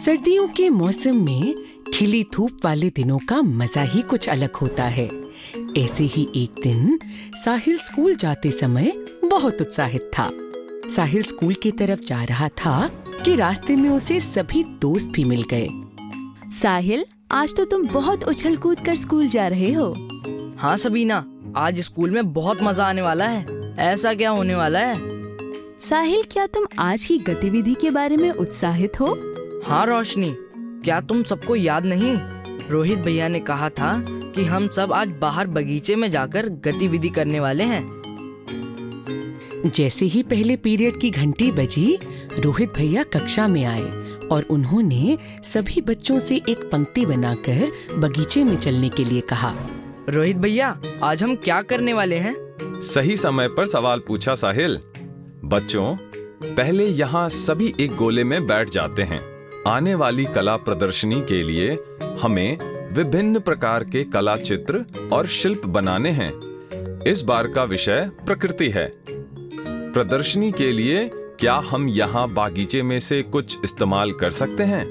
सर्दियों के मौसम में खिली धूप वाले दिनों का मजा ही कुछ अलग होता है। ऐसे ही एक दिन साहिल स्कूल जाते समय बहुत उत्साहित था। साहिल स्कूल की तरफ जा रहा था कि रास्ते में उसे सभी दोस्त भी मिल गए। साहिल, आज तो तुम बहुत उछल कूद कर स्कूल जा रहे हो। हाँ सबीना, आज स्कूल में बहुत मजा आने वाला है। ऐसा क्या होने वाला है? साहिल, क्या तुम आज की गतिविधि के बारे में उत्साहित हो? हाँ रोशनी, क्या तुम सबको याद नहीं? रोहित भैया ने कहा था कि हम सब आज बाहर बगीचे में जाकर गतिविधि करने वाले हैं। जैसे ही पहले पीरियड की घंटी बजी, रोहित भैया कक्षा में आए और उन्होंने सभी बच्चों से एक पंक्ति बनाकर बगीचे में चलने के लिए कहा। रोहित भैया, आज हम क्या करने वाले हैं? सही समय पर सवाल पूछा साहिल। बच्चों, पहले यहाँ सभी एक गोले में बैठ जाते हैं। आने वाली कला प्रदर्शनी के लिए हमें विभिन्न प्रकार के कला चित्र और शिल्प बनाने हैं। इस बार का विषय प्रकृति है। प्रदर्शनी के लिए क्या हम यहाँ बागीचे में से कुछ इस्तेमाल कर सकते हैं?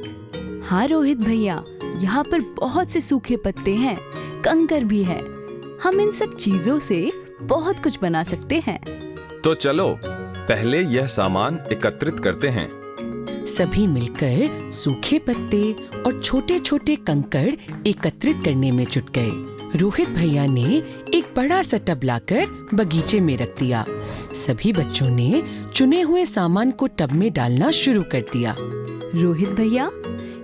हाँ रोहित भैया, यहाँ पर बहुत से सूखे पत्ते हैं, कंकर भी है। हम इन सब चीजों से बहुत कुछ बना सकते हैं। तो चलो पहले यह सामान एकत्रित करते हैं। सभी मिलकर सूखे पत्ते और छोटे छोटे कंकड़ एकत्रित करने में जुट गए। रोहित भैया ने एक बड़ा सा टब लाकर बगीचे में रख दिया। सभी बच्चों ने चुने हुए सामान को टब में डालना शुरू कर दिया। रोहित भैया,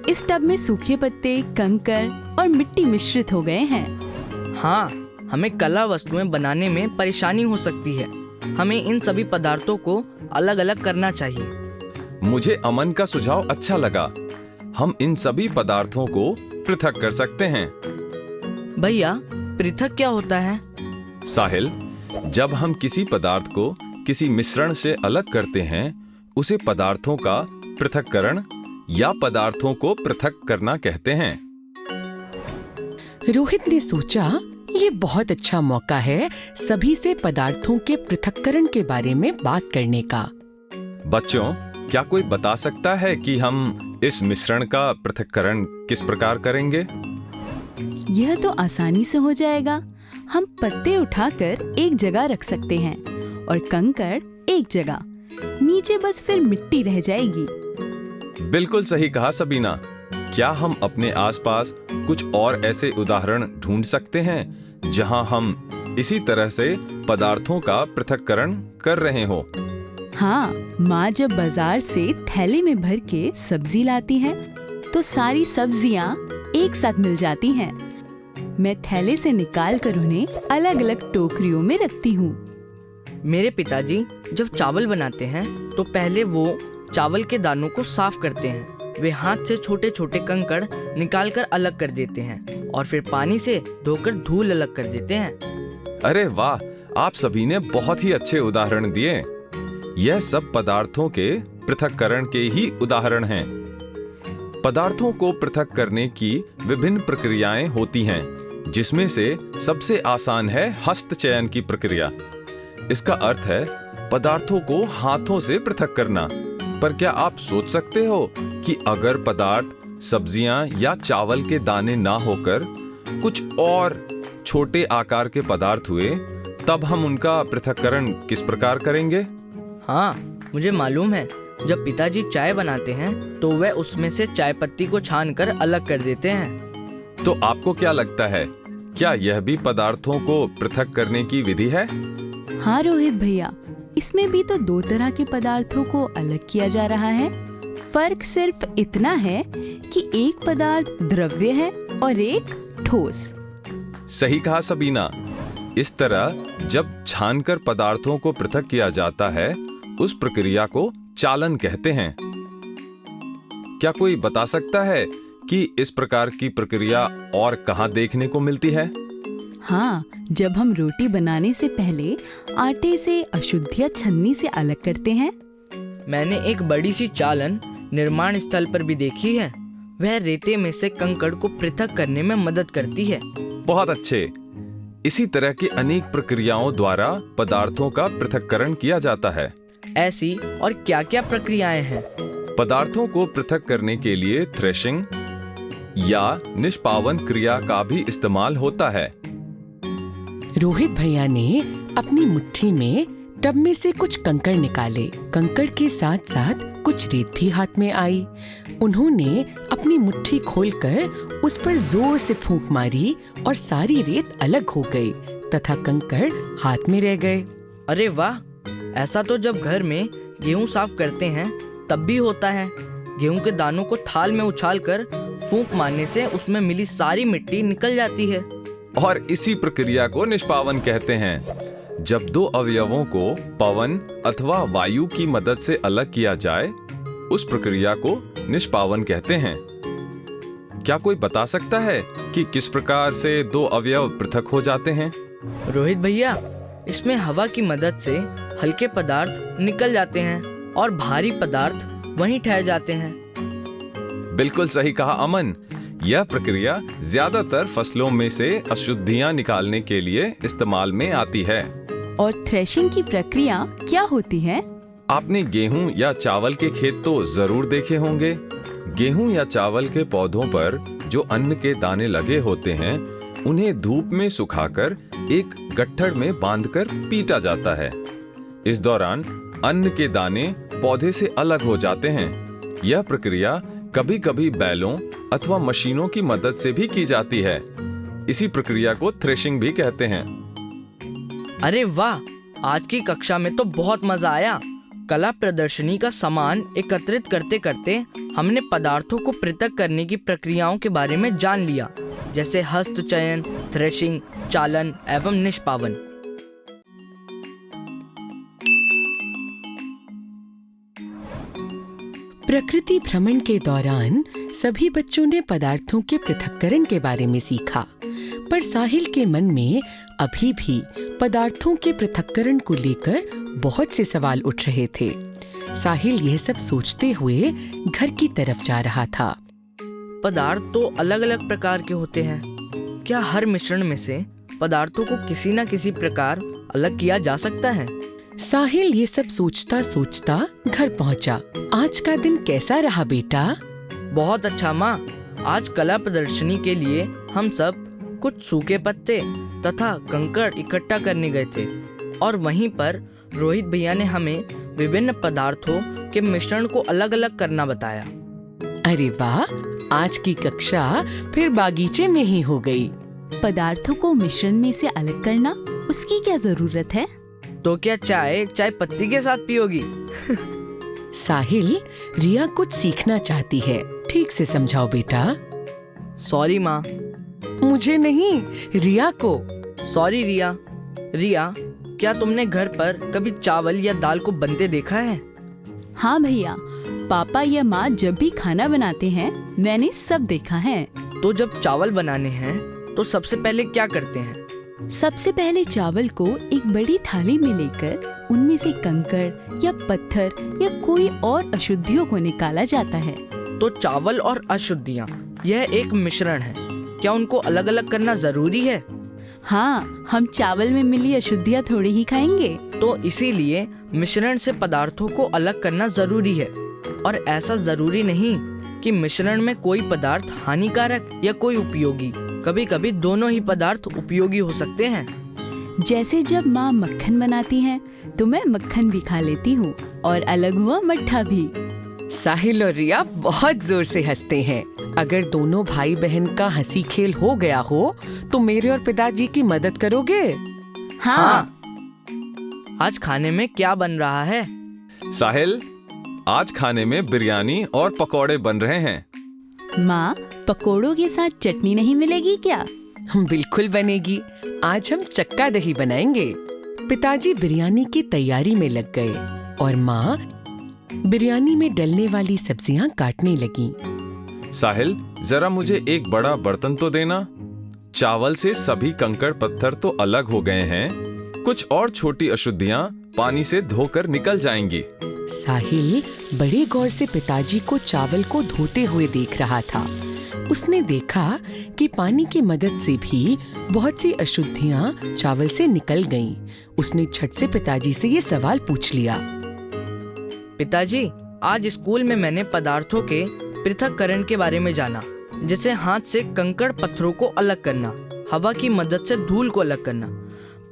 इस टब में सूखे पत्ते, कंकर और मिट्टी मिश्रित हो गए हैं। हाँ, हमें कला वस्तुएं बनाने में परेशानी हो सकती है। हमें इन सभी पदार्थों को अलग अलग करना चाहिए। मुझे अमन का सुझाव अच्छा लगा। हम इन सभी पदार्थों को पृथक कर सकते हैं। भैया, पृथक क्या होता है? साहिल, जब हम किसी पदार्थ को किसी मिश्रण से अलग करते हैं, उसे पदार्थों का पृथक्करण या पदार्थों को पृथक करना कहते हैं। रोहित ने सोचा, ये बहुत अच्छा मौका है सभी से पदार्थों के पृथक्करण के बारे में बात करने का। बच्चों, क्या कोई बता सकता है कि हम इस मिश्रण का पृथक्करण किस प्रकार करेंगे? यह तो आसानी से हो जाएगा। हम पत्ते उठाकर एक जगह रख सकते हैं और कंकड़ एक जगह। नीचे बस फिर मिट्टी रह जाएगी। बिल्कुल सही कहा सबीना। क्या हम अपने आसपास कुछ और ऐसे उदाहरण ढूंढ सकते हैं जहां हम इसी तरह से पदार्थों का पृथक्करण कर रहे हो? हाँ, माँ जब बाजार से थैले में भर के सब्जी लाती हैं, तो सारी सब्जियाँ एक साथ मिल जाती हैं। मैं थैले से निकाल कर उन्हें अलग अलग टोकरियों में रखती हूँ। मेरे पिताजी जब चावल बनाते हैं तो पहले वो चावल के दानों को साफ करते हैं। वे हाथ से छोटे छोटे कंकड़ निकालकर अलग कर देते हैं और फिर पानी से धोकर धूल अलग कर देते हैं। अरे वाह, आप सभी ने बहुत ही अच्छे उदाहरण दिए। यह सब पदार्थों के पृथक्करण के ही उदाहरण हैं। पदार्थों को पृथक करने की विभिन्न प्रक्रियाएं होती हैं, जिसमें से सबसे आसान है हस्तचयन की प्रक्रिया। इसका अर्थ है पदार्थों को हाथों से पृथक करना। पर क्या आप सोच सकते हो कि अगर पदार्थ सब्जियां या चावल के दाने ना होकर कुछ और छोटे आकार के पदार्थ हुए, तब हम उनका पृथक्करण किस प्रकार करेंगे? हाँ, मुझे मालूम है। जब पिताजी चाय बनाते हैं तो वह उसमें से चाय पत्ती को छानकर अलग कर देते हैं। तो आपको क्या लगता है, क्या यह भी पदार्थों को पृथक करने की विधि है? हाँ रोहित भैया, इसमें भी तो दो तरह के पदार्थों को अलग किया जा रहा है। फर्क सिर्फ इतना है कि एक पदार्थ द्रव्य है और एक ठोस। सही कहा सबीना। इस तरह जब छानकर पदार्थों को पृथक किया जाता है, उस प्रक्रिया को चालन कहते हैं। क्या कोई बता सकता है कि इस प्रकार की प्रक्रिया और कहाँ देखने को मिलती है? हाँ, जब हम रोटी बनाने से पहले आटे से अशुद्धियाँ छन्नी से अलग करते हैं। मैंने एक बड़ी सी चालन निर्माण स्थल पर भी देखी है। वह रेते में से कंकड़ को पृथक करने में मदद करती है। बहुत अच्छे। इसी तरह की अनेक प्रक्रियाओं द्वारा पदार्थों का पृथक्करण किया जाता है। ऐसी और क्या क्या प्रक्रियाएं हैं? पदार्थों को पृथक करने के लिए थ्रेशिंग या निष्पावन क्रिया का भी इस्तेमाल होता है। रोहित भैया ने अपनी मुट्ठी में टब में से कुछ कंकड़ निकाले। कंकड़ के साथ साथ कुछ रेत भी हाथ में आई। उन्होंने अपनी मुट्ठी खोलकर उस पर जोर से फूंक मारी और सारी रेत अलग हो गई तथा कंकड़ हाथ में रह गए। अरे वाह, ऐसा तो जब घर में गेहूं साफ करते हैं तब भी होता है। गेहूं के दानों को थाल में उछालकर फूंक मारने से उसमें मिली सारी मिट्टी निकल जाती है। और इसी प्रक्रिया को निष्पावन कहते हैं। जब दो अवयवों को पवन अथवा वायु की मदद से अलग किया जाए, उस प्रक्रिया को निष्पावन कहते हैं। क्या कोई बता सकता है कि किस प्रकार से दो अवयव पृथक हो जाते हैं? रोहित भैया, इसमें हवा की मदद से हल्के पदार्थ निकल जाते हैं और भारी पदार्थ वहीं ठहर जाते हैं। बिल्कुल सही कहा अमन। यह प्रक्रिया ज्यादातर फसलों में से अशुद्धियां निकालने के लिए इस्तेमाल में आती है। और थ्रेशिंग की प्रक्रिया क्या होती है? आपने गेहूं या चावल के खेत तो जरूर देखे होंगे। गेहूं या चावल के पौधों पर जो अन्न के दाने लगे होते हैं, उन्हें धूप में सुखाकर एक गट्ठर में बांधकर पीटा जाता है। इस दौरान अन्न के दाने पौधे से अलग हो जाते हैं। यह प्रक्रिया कभी-कभी बैलों अथवा मशीनों की मदद से भी की जाती है। इसी प्रक्रिया को थ्रेशिंग भी कहते हैं। अरे वाह, आज की कक्षा में तो बहुत मजा आया। कला प्रदर्शनी का सामान एकत्रित करते करते हमने पदार्थों को पृथक करने की प्रक्रियाओं के बारे में जान लिया, जैसे हस्त चयन, थ्रेशिंग, चालन एवं निष्पावन। प्रकृति भ्रमण के दौरान सभी बच्चों ने पदार्थों के पृथक्करण के बारे में सीखा, पर साहिल के मन में अभी भी पदार्थों के पृथक्करण को लेकर बहुत से सवाल उठ रहे थे। साहिल यह सब सोचते हुए घर की तरफ जा रहा था। पदार्थ तो अलग अलग प्रकार के होते हैं। क्या हर मिश्रण में से पदार्थों को किसी न किसी प्रकार अलग किया जा सकता है? साहिल ये सब सोचता सोचता घर पहुंचा। आज का दिन कैसा रहा बेटा? बहुत अच्छा माँ। आज कला प्रदर्शनी के लिए हम सब कुछ सूखे पत्ते तथा कंकड़ इकट्ठा करने गए थे और वहीं पर रोहित भैया ने हमें विभिन्न पदार्थों के मिश्रण को अलग अलग करना बताया। अरे वाह, आज की कक्षा फिर बागीचे में ही हो गई। पदार्थों को मिश्रण में से अलग करना, उसकी क्या जरूरत है? तो क्या चाय पत्ती के साथ पियोगी? साहिल, रिया कुछ सीखना चाहती है, ठीक से समझाओ बेटा। सॉरी माँ। मुझे नहीं, रिया को। सॉरी रिया। रिया, क्या तुमने घर पर कभी चावल या दाल को बनते देखा है? हाँ भैया, पापा या माँ जब भी खाना बनाते हैं मैंने सब देखा है। तो जब चावल बनाने हैं तो सबसे पहले क्या करते हैं? सबसे पहले चावल को एक बड़ी थाली में लेकर उनमें से कंकड़ या पत्थर या कोई और अशुद्धियों को निकाला जाता है। तो चावल और अशुद्धियाँ, यह एक मिश्रण है। क्या उनको अलग अलग करना जरूरी है? हाँ, हम चावल में मिली अशुद्धियाँ थोड़ी ही खाएंगे। तो इसीलिए मिश्रण से पदार्थों को अलग करना जरूरी है। और ऐसा जरूरी नहीं कि मिश्रण में कोई पदार्थ हानिकारक या कोई उपयोगी। कभी कभी दोनों ही पदार्थ उपयोगी हो सकते हैं। जैसे जब माँ मक्खन बनाती है तो मैं मक्खन भी खा लेती हूँ और अलग हुआ मट्ठा भी। साहिल और रिया बहुत जोर से हंसते हैं। अगर दोनों भाई बहन का हंसी खेल हो गया हो तो मेरे और पिताजी की मदद करोगे? हाँ। आज खाने में क्या बन रहा है? साहिल, आज खाने में बिरयानी और पकौड़े बन रहे हैं। माँ, पकोड़ों के साथ चटनी नहीं मिलेगी क्या? बिल्कुल बनेगी। आज हम चक्का दही बनाएंगे। पिताजी बिरयानी की तैयारी में लग गए और माँ बिरयानी में डलने वाली सब्जियां काटने लगी। साहिल, जरा मुझे एक बड़ा बर्तन तो देना। चावल से सभी कंकड़ पत्थर तो अलग हो गए हैं, कुछ और छोटी अशुद्धियां पानी से धोकर निकल जाएंगी। साहिल बड़े गौर से पिताजी को चावल को धोते हुए देख रहा था। उसने देखा कि पानी की मदद से भी बहुत सी अशुद्धियां चावल से निकल गईं। उसने झट से पिताजी से ये सवाल पूछ लिया। पिताजी, आज स्कूल में मैंने पदार्थों के पृथक्करण के बारे में जाना, जैसे हाथ से कंकड़ पत्थरों को अलग करना, हवा की मदद से धूल को अलग करना।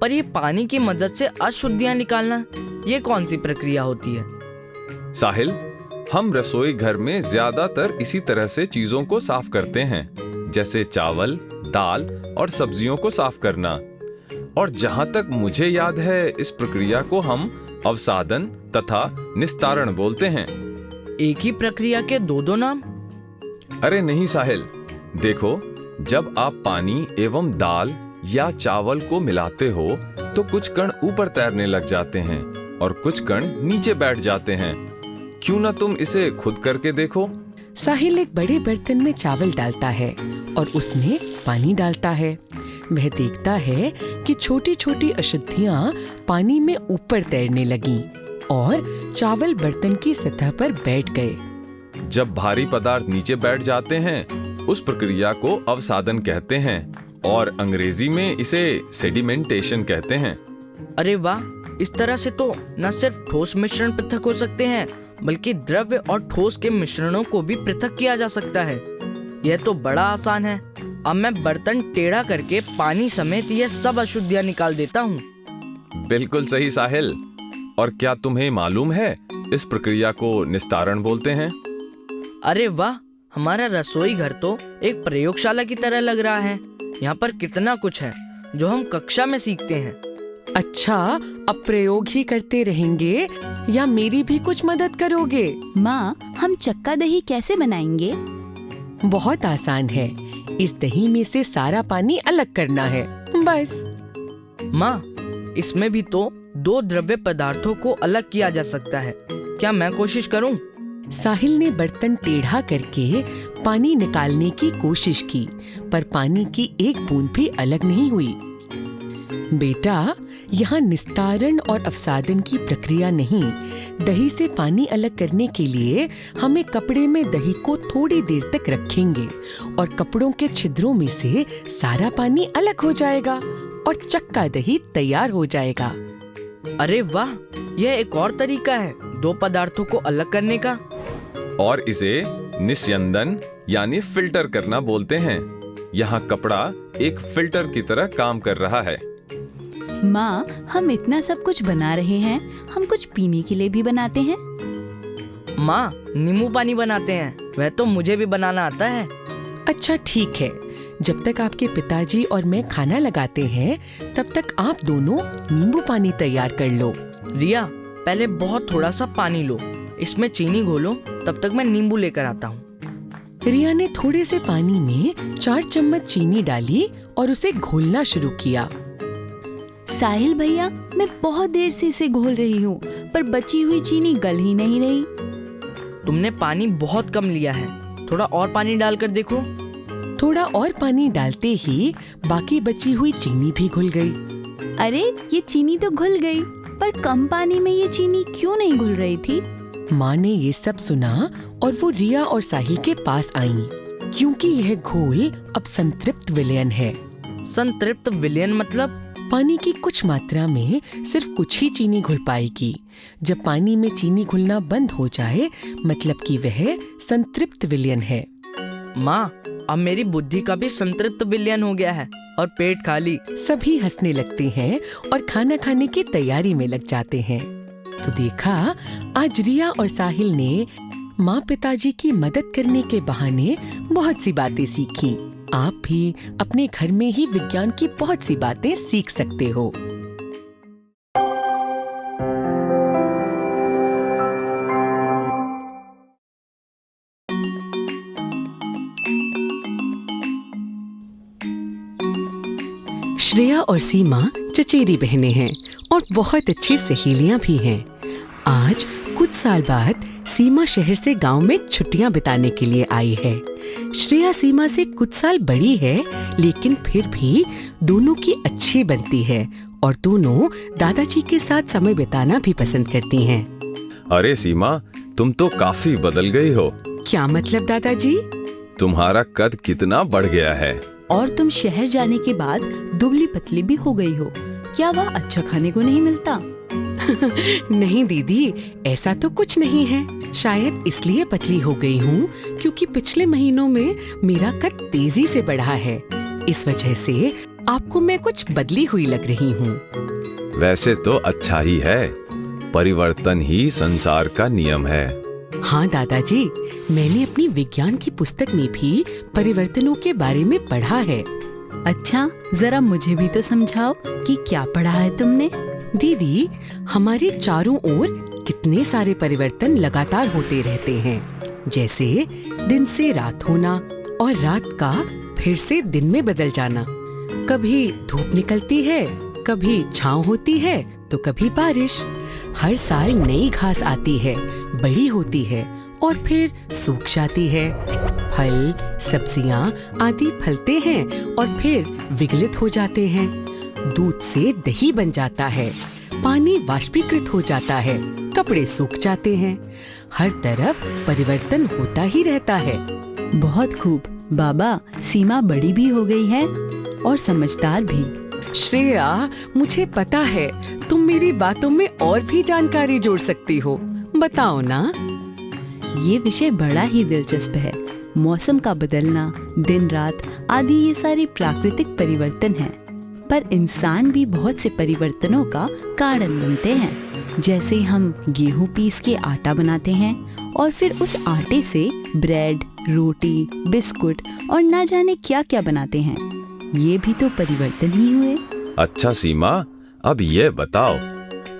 पर ये पानी की मदद से अशुद्धियां निकालना, ये कौन सी प्रक्रिया होती है? साहिल, हम रसोई घर में ज्यादातर इसी तरह से चीजों को साफ करते हैं, जैसे चावल, दाल और सब्जियों को साफ करना। और जहां तक मुझे याद है, इस प्रक्रिया को हम अवसादन तथा निस्तारण बोलते हैं। एक ही प्रक्रिया के दो नाम? अरे नहीं साहिल, देखो, जब आप पानी एवं दाल या चावल को मिलाते हो तो कुछ कण ऊपर तैरने लग जाते हैं और कुछ कण नीचे बैठ जाते हैं। क्यों ना तुम इसे खुद करके देखो? साहिल एक बड़े बर्तन में चावल डालता है और उसमें पानी डालता है। वह देखता है कि छोटी छोटी अशुद्धियां पानी में ऊपर तैरने लगीं और चावल बर्तन की सतह पर बैठ गए। जब भारी पदार्थ नीचे बैठ जाते हैं, उस प्रक्रिया को अवसादन कहते हैं और अंग्रेजी में इसे सेडिमेंटेशन कहते हैं। अरे वाह, इस तरह से तो न सिर्फ ठोस मिश्रण पृथक हो सकते हैं, बल्कि द्रव्य और ठोस के मिश्रणों को भी पृथक किया जा सकता है। यह तो बड़ा आसान है। अब मैं बर्तन टेढ़ा करके पानी समेत यह सब अशुद्धियां निकाल देता हूँ। बिल्कुल सही साहिल। और क्या तुम्हें मालूम है, इस प्रक्रिया को निस्तारण बोलते हैं। अरे वाह, हमारा रसोई घर तो एक प्रयोगशाला की तरह लग रहा है। यहाँ पर कितना कुछ है जो हम कक्षा में सीखते हैं। अच्छा, अब प्रयोग ही करते रहेंगे या मेरी भी कुछ मदद करोगे? माँ, हम चक्का दही कैसे बनाएंगे? बहुत आसान है। इस दही में से सारा पानी अलग करना है, बस। माँ, इसमें भी तो 2 द्रव्य पदार्थों को अलग किया जा सकता है। क्या मैं कोशिश करूं? साहिल ने बर्तन टेढ़ा करके पानी निकालने की कोशिश की, पर पानी की एक बूंद भी अलग नहीं हुई। बेटा, यहाँ निस्तारण और अवसादन की प्रक्रिया नहीं, दही से पानी अलग करने के लिए हम एक कपड़े में दही को थोड़ी देर तक रखेंगे और कपड़ों के छिद्रों में से सारा पानी अलग हो जाएगा और चक्का दही तैयार हो जाएगा। अरे वाह, यह एक और तरीका है 2 पदार्थों को अलग करने का। और इसे निस्यंदन यानी फिल्टर करना बोलते हैं। यहाँ कपड़ा एक फिल्टर की तरह काम कर रहा है। माँ, हम इतना सब कुछ बना रहे हैं, हम कुछ पीने के लिए भी बनाते हैं। माँ, नींबू पानी बनाते हैं, वह तो मुझे भी बनाना आता है। अच्छा ठीक है, जब तक आपके पिताजी और मैं खाना लगाते हैं, तब तक आप दोनों नींबू पानी तैयार कर लो। रिया, पहले बहुत थोड़ा सा पानी लो, इसमें चीनी घोलो, तब तक मैं नींबू लेकर आता हूँ। रिया ने थोड़े से पानी में 4 चम्मच चीनी डाली और उसे घोलना शुरू किया। साहिल भैया, मैं बहुत देर से इसे घोल रही हूँ, पर बची हुई चीनी गल ही नहीं रही। तुमने पानी बहुत कम लिया है, थोड़ा और पानी डालकर देखो। थोड़ा और पानी डालते ही बाकी बची हुई चीनी भी घुल गई। अरे, ये चीनी तो घुल गई, पर कम पानी में ये चीनी क्यों नहीं घुल रही थी? माँ ने ये सब सुना और वो रिया और साहिल के पास आईं, क्योंकि यह घोल अब संतृप्त विलयन है। संतृप्त विलयन मतलब? पानी की कुछ मात्रा में सिर्फ कुछ ही चीनी घुल पाएगी। जब पानी में चीनी घुलना बंद हो जाए, मतलब कि वह संतृप्त विलयन है। माँ, अब मेरी बुद्धि का भी संतृप्त विलयन हो गया है और पेट खाली। सभी हंसने लगते हैं और खाना खाने की तैयारी में लग जाते हैं। तो देखा, आज रिया और साहिल ने माँ पिताजी की मदद करने के बहाने बहुत सी बातें सीखी। आप भी अपने घर में ही विज्ञान की बहुत सी बातें सीख सकते हो। श्रेया और सीमा चचेरी बहनें हैं और बहुत अच्छी सहेलियां भी हैं। आज कुछ साल बाद सीमा शहर से गांव में छुट्टियां बिताने के लिए आई है। श्रेया सीमा से कुछ साल बड़ी है, लेकिन फिर भी दोनों की अच्छी बनती है और दोनों दादाजी के साथ समय बिताना भी पसंद करती हैं। अरे सीमा, तुम तो काफी बदल गई हो। क्या मतलब दादाजी? तुम्हारा कद कितना बढ़ गया है। और तुम शहर जाने के बाद दुबली पतली भी हो गई हो। क्या वह अच्छा खाने को नहीं मिलता? नहीं दीदी, ऐसा तो कुछ नहीं है। शायद इसलिए पतली हो गई हूँ क्योंकि पिछले महीनों में मेरा कद तेजी से बढ़ा है। इस वजह से आपको मैं कुछ बदली हुई लग रही हूँ। वैसे तो अच्छा ही है, परिवर्तन ही संसार का नियम है। हाँ दादाजी, मैंने अपनी विज्ञान की पुस्तक में भी परिवर्तनों के बारे में पढ़ा है। अच्छा, जरा मुझे भी तो समझाओ कि क्या पढ़ा है तुमने। दीदी, हमारे चारों ओर कितने सारे परिवर्तन लगातार होते रहते हैं, जैसे दिन से रात होना और रात का फिर से दिन में बदल जाना। कभी धूप निकलती है, कभी छांव होती है, तो कभी बारिश। हर साल नई घास आती है, बड़ी होती है और फिर सूख जाती है। फल, सब्जियां आदि फलते हैं और फिर विगलित हो जाते हैं। दूध से दही बन जाता है, पानी वाष्पीकृत हो जाता है, कपड़े सूख जाते हैं। हर तरफ परिवर्तन होता ही रहता है। बहुत खूब बाबा, सीमा बड़ी भी हो गई है और समझदार भी। श्रेया, मुझे पता है तुम मेरी बातों में और भी जानकारी जोड़ सकती हो। बताओ ना। ये विषय बड़ा ही दिलचस्प है। मौसम का बदलना, दिन रात आदि ये सारे प्राकृतिक परिवर्तन हैं। पर इंसान भी बहुत से परिवर्तनों का कारण बनते हैं। जैसे हम गेहूं पीस के आटा बनाते हैं और फिर उस आटे से ब्रेड, रोटी, बिस्कुट और ना जाने क्या क्या बनाते हैं। ये भी तो परिवर्तन ही हुए। अच्छा सीमा, अब ये बताओ,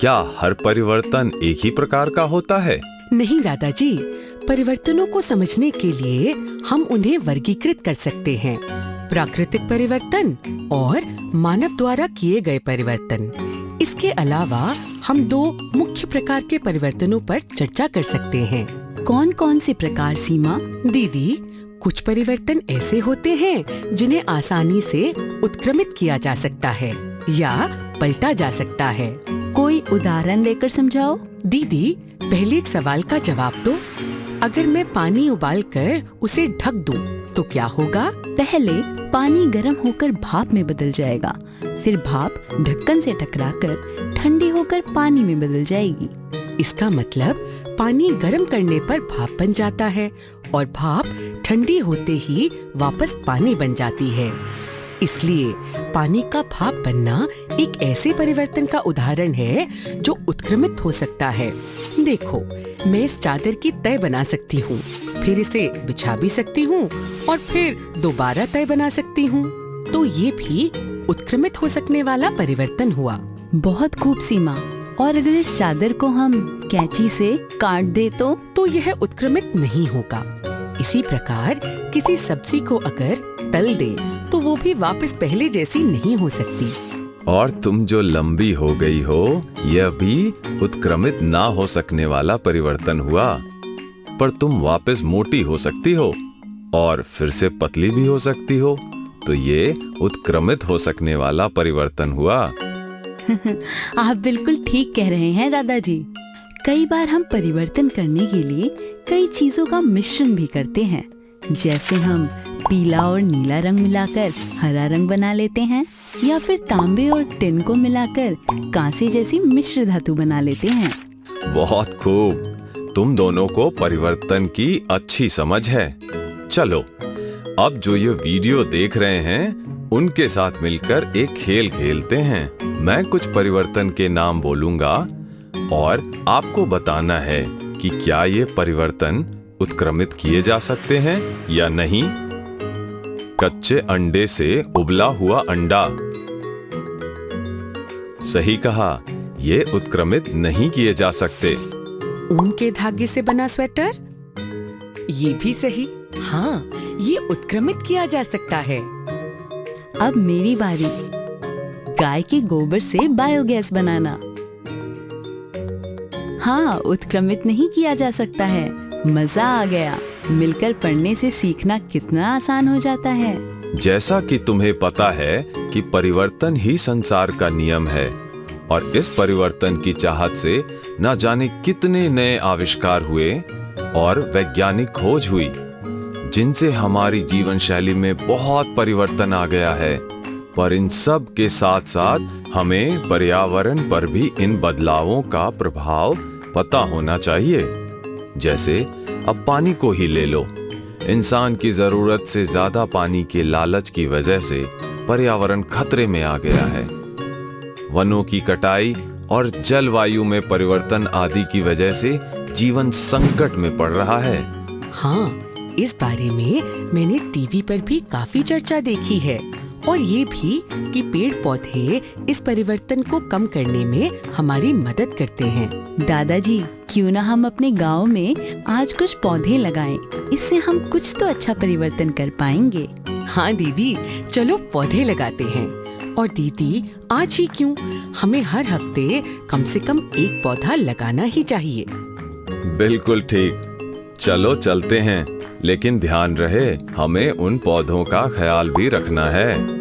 क्या हर परिवर्तन एक ही प्रकार का होता है? नहीं दादाजी, परिवर्तनों को समझने के लिए हम उन्हें वर्गीकृत कर सकते हैं। प्राकृतिक परिवर्तन और मानव द्वारा किए गए परिवर्तन। इसके अलावा हम दो मुख्य प्रकार के परिवर्तनों पर चर्चा कर सकते हैं। कौन कौन से प्रकार सीमा? दीदी, कुछ परिवर्तन ऐसे होते हैं जिन्हें आसानी से उत्क्रमित किया जा सकता है या पलटा जा सकता है। कोई उदाहरण देकर समझाओ। दीदी, पहले एक सवाल का जवाब दो। अगर मैं पानी उबालकर उसे ढक दूं, तो क्या होगा? पहले पानी गर्म होकर भाप में बदल जाएगा, फिर भाप ढक्कन से टकराकर ठंडी होकर पानी में बदल जाएगी। इसका मतलब पानी गर्म करने पर भाप बन जाता है और भाप ठंडी होते ही वापस पानी बन जाती है। इसलिए पानी का भाप बनना एक ऐसे परिवर्तन का उदाहरण है जो उत्क्रमित हो सकता है। देखो, मैं इस चादर की तह बना सकती हूँ, फिर इसे बिछा भी सकती हूँ और फिर दोबारा तह बना सकती हूँ। तो ये भी उत्क्रमित हो सकने वाला परिवर्तन हुआ। बहुत खूब सीमा। और अगर इस चादर को हम कैंची से काट दे तो यह उत्क्रमित नहीं होगा। इसी प्रकार किसी सब्जी को अगर तल दे तो वो भी वापस पहले जैसी नहीं हो सकती। और तुम जो लंबी हो गई हो, यह भी उत्क्रमित ना हो सकने वाला परिवर्तन हुआ। पर तुम वापस मोटी हो सकती हो और फिर से पतली भी हो सकती हो, तो ये उत्क्रमित हो सकने वाला परिवर्तन हुआ। आप बिल्कुल ठीक कह रहे हैं दादाजी। कई बार हम परिवर्तन करने के लिए कई चीजों का मिश्रण भी करते हैं। जैसे हम पीला और नीला रंग मिलाकर हरा रंग बना लेते हैं, या फिर तांबे और टिन को मिलाकर कांसे जैसी मिश्र धातु बना लेते हैं। बहुत खूब, तुम दोनों को परिवर्तन की अच्छी समझ है। चलो, अब जो ये वीडियो देख रहे हैं उनके साथ मिलकर एक खेल खेलते हैं। मैं कुछ परिवर्तन के नाम बोलूंगा और आपको बताना है कि क्या ये परिवर्तन उत्क्रमित किए जा सकते हैं या नहीं। कच्चे अंडे से उबला हुआ अंडा। सही कहा, ये उत्क्रमित नहीं किए जा सकते। ऊन के धागे से बना स्वेटर, ये भी सही। हाँ, ये उत्क्रमित किया जा सकता है। अब मेरी बारी। गाय के गोबर से बायोगैस बनाना। हाँ, उत्क्रमित नहीं किया जा सकता है। मजा आ गया। मिलकर पढ़ने से सीखना कितना आसान हो जाता है। जैसा कि तुम्हें पता है कि परिवर्तन ही संसार का नियम है और इस परिवर्तन की चाहत से न जाने कितने नए आविष्कार हुए और वैज्ञानिक खोज हुई, जिनसे हमारी जीवन शैली में बहुत परिवर्तन आ गया है। पर इन सब के साथ साथ हमें पर्यावरण पर भी इन बदलावों का प्रभाव पता होना चाहिए। जैसे अब पानी को ही ले लो। इंसान की जरूरत से ज्यादा पानी के लालच की वजह से पर्यावरण खतरे में आ गया है। वनों की कटाई और जलवायु में परिवर्तन आदि की वजह से जीवन संकट में पड़ रहा है। हाँ, इस बारे में मैंने टीवी पर भी काफी चर्चा देखी है, और ये भी कि पेड़ पौधे इस परिवर्तन को कम करने में हमारी मदद करते हैं। दादाजी, क्यों ना हम अपने गांव में आज कुछ पौधे लगाएं? इससे हम कुछ तो अच्छा परिवर्तन कर पाएंगे। हाँ दीदी, चलो पौधे लगाते हैं। और दीदी, आज ही क्यों, हमें हर हफ्ते कम से कम एक पौधा लगाना ही चाहिए। बिल्कुल ठीक, चलो चलते हैं। लेकिन ध्यान रहे, हमें उन पौधों का ख्याल भी रखना है।